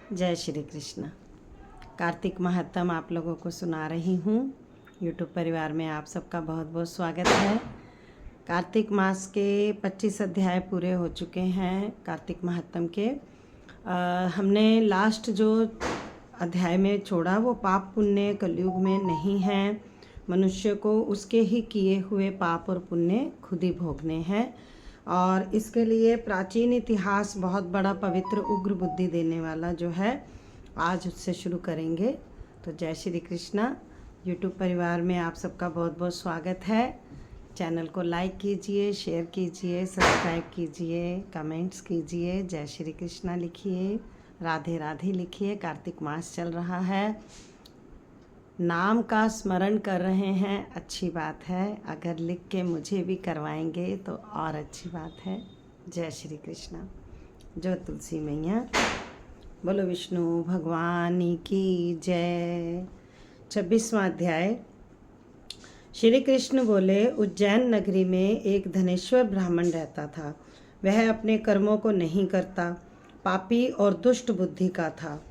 जय श्री कृष्ण। कार्तिक महात्म आप लोगों को सुना रही हूँ। यूट्यूब परिवार में आप सबका बहुत बहुत स्वागत है। कार्तिक मास के 25 अध्याय पूरे हो चुके हैं कार्तिक महात्म के। हमने लास्ट जो अध्याय में छोड़ा वो पाप पुण्य कलयुग में नहीं है। मनुष्य को उसके ही किए हुए पाप और पुण्य खुद ही भोगने हैं और इसके लिए प्राचीन इतिहास बहुत बड़ा पवित्र उग्र बुद्धि देने वाला जो है आज उससे शुरू करेंगे। तो जय श्री कृष्णा। यूट्यूब परिवार में आप सबका बहुत बहुत स्वागत है। चैनल को लाइक कीजिए, शेयर कीजिए, सब्सक्राइब कीजिए, कमेंट्स कीजिए, जय श्री कृष्णा लिखिए, राधे राधे लिखिए। कार्तिक मास चल रहा है, नाम का स्मरण कर रहे हैं, अच्छी बात है। अगर लिख के मुझे भी करवाएंगे तो और अच्छी बात है। जय श्री कृष्णा। जो तुलसी मैया बोलो विष्णु भगवान की जय। 26वां अध्याय। श्री कृष्ण बोले, उज्जैन नगरी में एक धनेश्वर ब्राह्मण रहता था। वह अपने कर्मों को नहीं करता, पापी और दुष्ट बुद्धि का था।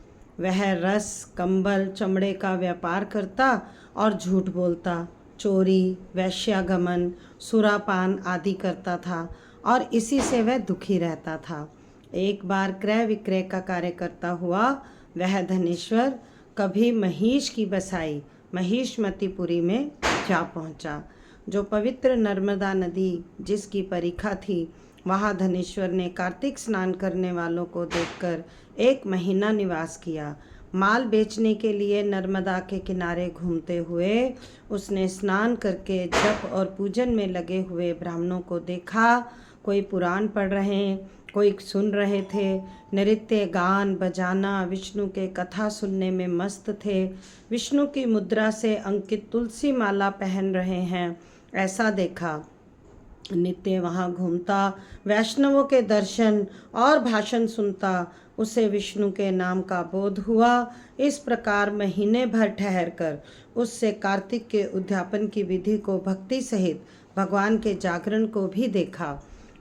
वह रस, कंबल, चमड़े का व्यापार करता और झूठ बोलता, चोरी, वैश्यागमन, सुरापान आदि करता था और इसी से वह दुखी रहता था। एक बार क्रय विक्रय का कार्य करता हुआ वह धनेश्वर कभी महिष की बसाई महिषमतीपुरी में जा पहुंचा। जो पवित्र नर्मदा नदी जिसकी परिखा थी, वहाँ धनेश्वर ने कार्तिक स्नान करने वालों को देखकर 1 महीना निवास किया। माल बेचने के लिए नर्मदा के किनारे घूमते हुए उसने स्नान करके जप और पूजन में लगे हुए ब्राह्मणों को देखा। कोई पुराण पढ़ रहे, कोई सुन रहे थे, नृत्य, गान, बजाना, विष्णु के कथा सुनने में मस्त थे। विष्णु की मुद्रा से अंकित तुलसी माला पहन रहे हैं, ऐसा देखा। नित्य वहाँ घूमता, वैष्णवों के दर्शन और भाषण सुनता, उसे विष्णु के नाम का बोध हुआ। इस प्रकार महीने भर ठहरकर उससे कार्तिक के उद्यापन की विधि को भक्ति सहित भगवान के जागरण को भी देखा।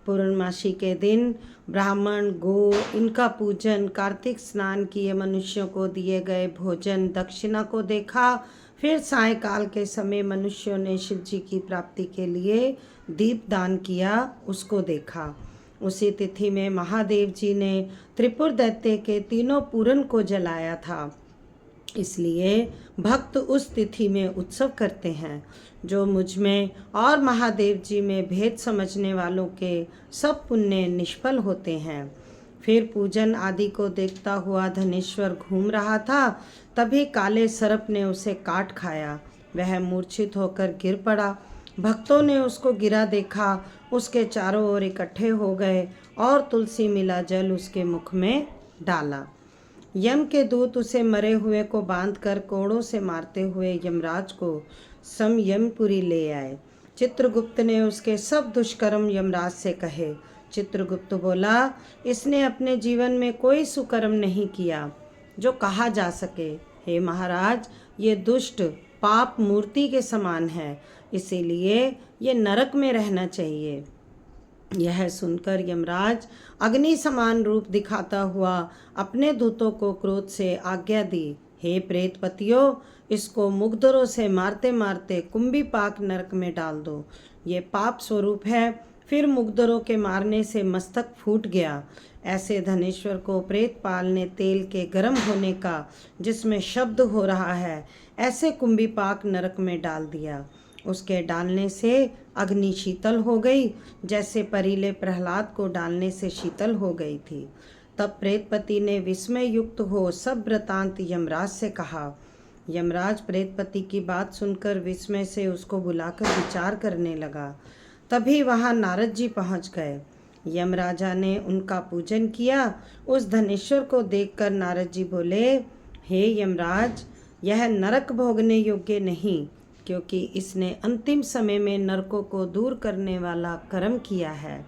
पूर्णमासी के दिन ब्राह्मण, गो, इनका पूजन, कार्तिक स्नान किए मनुष्यों को दिए गए भोजन, दक्षिणा को देखा। फिर सायंकाल के समय मनुष्यों ने शिव जी की प्राप्ति के लिए दीप दान किया, उसको देखा। उसी तिथि में महादेव जी ने त्रिपुर दैत्य के 3 पूरन को जलाया था, इसलिए भक्त उस तिथि में उत्सव करते हैं। जो मुझ में और महादेव जी में भेद समझने वालों के सब पुण्य निष्फल होते हैं। फिर पूजन आदि को देखता हुआ धनेश्वर घूम रहा था, तभी काले सर्प ने उसे काट खाया। वह मूर्छित होकर गिर पड़ा। भक्तों ने उसको गिरा देखा, उसके चारों ओर इकट्ठे हो गए और तुलसी मिला जल उसके मुख में डाला। यम के दूत उसे मरे हुए को बांधकर कोड़ों से मारते हुए यमराज को समयमपुरी ले आए। चित्रगुप्त ने उसके सब दुष्कर्म यमराज से कहे। चित्रगुप्त बोला, इसने अपने जीवन में कोई सुकर्म नहीं किया जो कहा जा सके। हे महाराज, ये दुष्ट पाप मूर्ति के समान है, इसीलिए ये नरक में रहना चाहिए। यह सुनकर यमराज अग्नि समान रूप दिखाता हुआ अपने दूतों को क्रोध से आज्ञा दी, हे प्रेतपतियों, इसको मुग्धरों से मारते मारते कुंभीपाक नरक में डाल दो। ये पाप स्वरूप है। फिर मुग्धरों के मारने से मस्तक फूट गया। ऐसे धनेश्वर को प्रेतपाल ने तेल के गर्म होने का, जिसमें शब्द हो रहा है, ऐसे कुंभीपाक नरक में डाल दिया। उसके डालने से अग्नि शीतल हो गई, जैसे परीले प्रहलाद को डालने से शीतल हो गई थी। तब प्रेतपति ने विस्मय युक्त हो सब वृतांत यमराज से कहा। यमराज प्रेतपति की बात सुनकर विस्मय से उसको बुलाकर विचार करने लगा। तभी वहाँ नारद जी पहुँच गए। यमराजा ने उनका पूजन किया। उस धनेश्वर को देखकर नारद जी बोले, हे यमराज, यह नरक भोगने योग्य नहीं, क्योंकि इसने अंतिम समय में नरकों को दूर करने वाला कर्म किया है।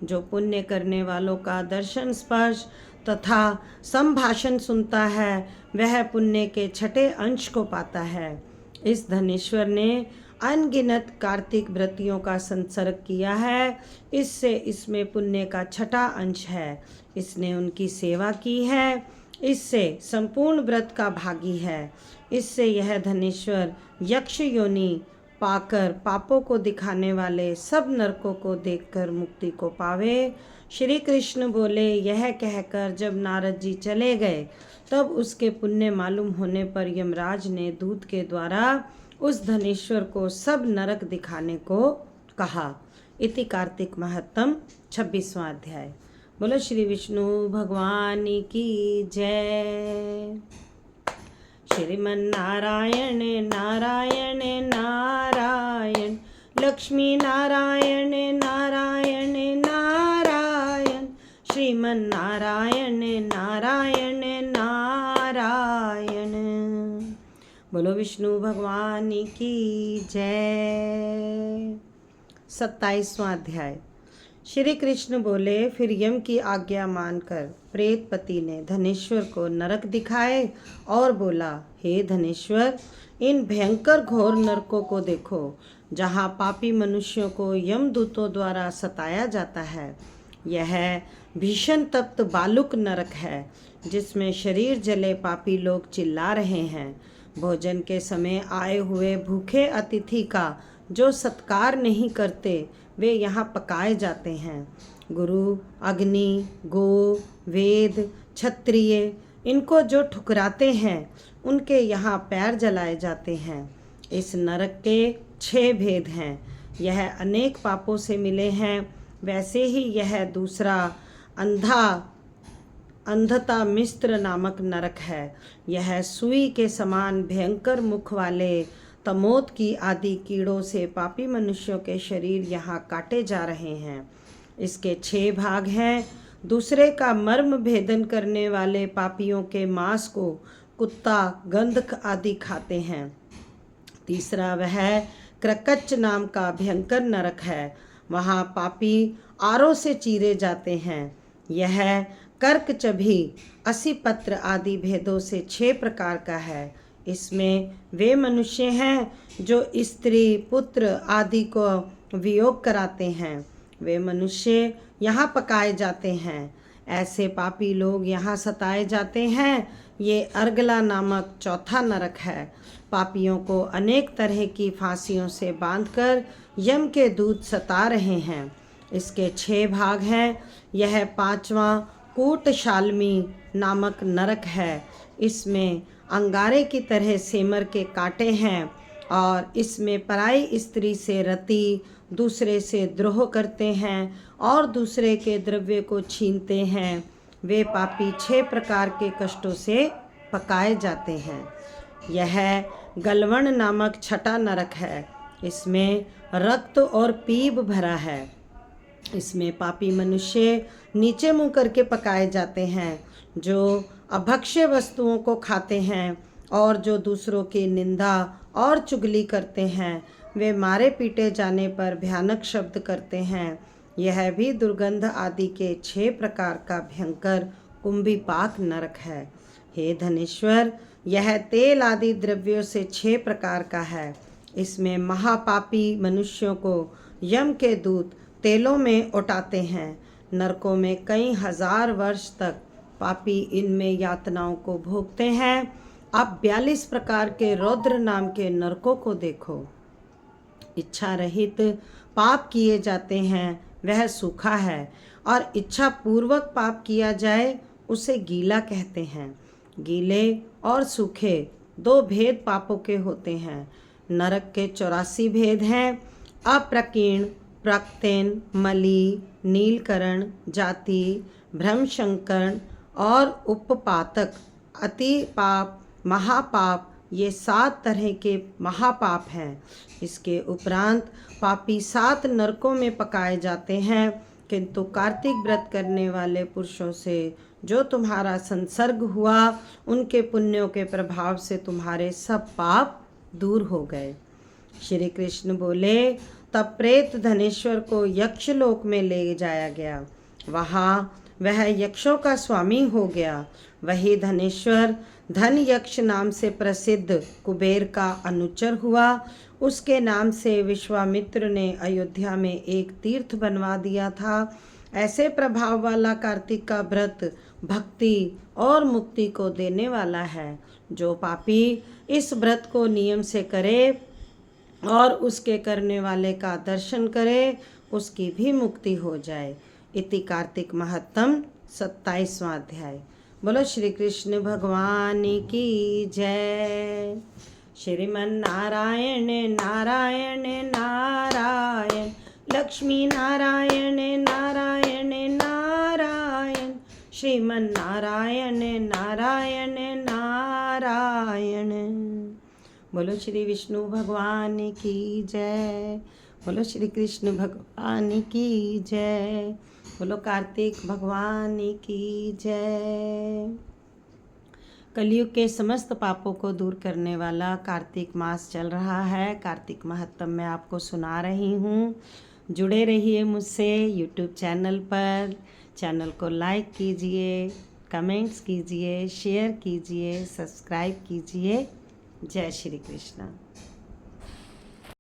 जो पुण्य करने वालों का दर्शन, स्पर्श तथा संभाषण सुनता है, वह पुण्य के 6ठे अंश को पाता है। इस धनेश्वर ने अनगिनत कार्तिक व्रतियों का संसर्ग किया है, इससे इसमें पुण्य का 6ठा अंश है। इसने उनकी सेवा की है इससे संपूर्ण व्रत का भागी है। इससे यह धनेश्वर यक्ष योनि पाकर पापों को दिखाने वाले सब नरकों को देखकर मुक्ति को पावे। श्री कृष्ण बोले, यह कहकर जब नारद जी चले गए तब उसके पुण्य मालूम होने पर यमराज ने दूत के द्वारा उस धनेश्वर को सब नरक दिखाने को कहा। इति कार्तिक महत्तम 26वां अध्याय। बोलो श्री विष्णु भगवान की जय। श्रीमन्नारायण नारायण नारायण, लक्ष्मी नारायण नारायण नारायण, श्रीमन्नारायण नारायण नारायण। बोलो विष्णु भगवान की जय। 27वां अध्याय। श्री कृष्ण बोले, फिर यम की आज्ञा मानकर प्रेतपति ने धनेश्वर को नरक दिखाए और बोला, हे धनेश्वर, इन भयंकर घोर नरकों को देखो, जहाँ पापी मनुष्यों को यमदूतों द्वारा सताया जाता है। यह भीषण तप्त बालुक नरक है, जिसमें शरीर जले पापी लोग चिल्ला रहे हैं। भोजन के समय आए हुए भूखे अतिथि का जो सत्कार नहीं करते, वे यहाँ पकाए जाते हैं। गुरु, अग्नि, गो, वेद, क्षत्रिय, इनको जो ठुकराते हैं, उनके यहाँ पैर जलाए जाते हैं। इस नरक के 6 भेद हैं। यह अनेक पापों से मिले हैं। वैसे ही यह दूसरा अंधता मिस्र नामक नरक है। यह सुई के समान भयंकर मुख वाले तमोद की आदि कीड़ों से पापी मनुष्यों के शरीर यहाँ काटे जा रहे हैं। इसके 6 भाग हैं। दूसरे का मर्म भेदन करने वाले पापियों के मांस को कुत्ता, गंधक आदि खाते हैं। तीसरा वह क्रकच नाम का भयंकर नरक है। वहाँ पापी आरों से चीरे जाते हैं। यह कर्क, चभी, असीपत्र आदि भेदों से 6 प्रकार का है। इसमें वे मनुष्य हैं जो स्त्री, पुत्र आदि को वियोग कराते हैं। वे मनुष्य यहाँ पकाए जाते हैं। ऐसे पापी लोग यहाँ सताए जाते हैं। ये अर्गला नामक चौथा नरक है। पापियों को अनेक तरह की फांसियों से बांधकर यम के दूत सता रहे हैं। इसके 6 भाग हैं। यह 5वां कूटशालमी नामक नरक है। इसमें अंगारे की तरह सेमर के कांटे हैं और इसमें पराई स्त्री से रति, दूसरे से द्रोह करते हैं और दूसरे के द्रव्य को छीनते हैं। वे पापी 6 प्रकार के कष्टों से पकाए जाते हैं। यह गलवण नामक छठा नरक है। इसमें रक्त और पीप भरा है। इसमें पापी मनुष्य नीचे मुँह करके पकाए जाते हैं, जो अभक्ष्य वस्तुओं को खाते हैं और जो दूसरों की निंदा और चुगली करते हैं। वे मारे पीटे जाने पर भयानक शब्द करते हैं। यह भी दुर्गंध आदि के 6 प्रकार का भयंकर कुंभीपाक नरक है। हे धनेश्वर, यह तेल आदि द्रव्यों से 6 प्रकार का है। इसमें महापापी मनुष्यों को यम के दूत तेलों में उठाते हैं। नरकों में कई हजार वर्ष तक पापी इनमें यातनाओं को भोगते हैं। अब 42 प्रकार के रौद्र नाम के नरकों को देखो। इच्छा रहित पाप किए जाते हैं, वह सूखा है, और इच्छा पूर्वक पाप किया जाए उसे गीला कहते हैं। गीले और सूखे 2 भेद पापों के होते हैं। नरक के 84 भेद हैं। अप्रकीर्ण, प्रक्तेन, मली, नीलकरण, जाति, भ्रमशंकरण और उपपातक, अति पाप, महापाप, ये 7 तरह के महापाप हैं। इसके उपरांत पापी 7 नरकों में पकाए जाते हैं। किंतु कार्तिक व्रत करने वाले पुरुषों से जो तुम्हारा संसर्ग हुआ, उनके पुण्यों के प्रभाव से तुम्हारे सब पाप दूर हो गए। श्री कृष्ण बोले, तब प्रेत धनेश्वर को यक्षलोक में ले जाया गया। वहाँ वह यक्षों का स्वामी हो गया। वही धनेश्वर धन यक्ष नाम से प्रसिद्ध कुबेर का अनुचर हुआ। उसके नाम से विश्वामित्र ने अयोध्या में एक तीर्थ बनवा दिया था। ऐसे प्रभाव वाला कार्तिक का व्रत भक्ति और मुक्ति को देने वाला है। जो पापी इस व्रत को नियम से करे और उसके करने वाले का दर्शन करे, उसकी भी मुक्ति हो जाए। इति कार्तिक महत्तम 27वां अध्याय। बोलो श्री कृष्ण भगवान की जय। श्रीमन नारायण नारायण नारायण, लक्ष्मी नारायण नारायण नारायण, श्रीमन नारायण नारायण नारायण। बोलो श्री विष्णु भगवान की जय। बोलो श्री कृष्ण भगवान की जय। बोलो कार्तिक भगवान की जय। कलयुग के समस्त पापों को दूर करने वाला कार्तिक मास चल रहा है। कार्तिक महत्तम मैं आपको सुना रही हूँ। जुड़े रहिए मुझसे यूट्यूब चैनल पर। चैनल को लाइक कीजिए, कमेंट्स कीजिए, शेयर कीजिए, सब्सक्राइब कीजिए। जय श्री कृष्ण।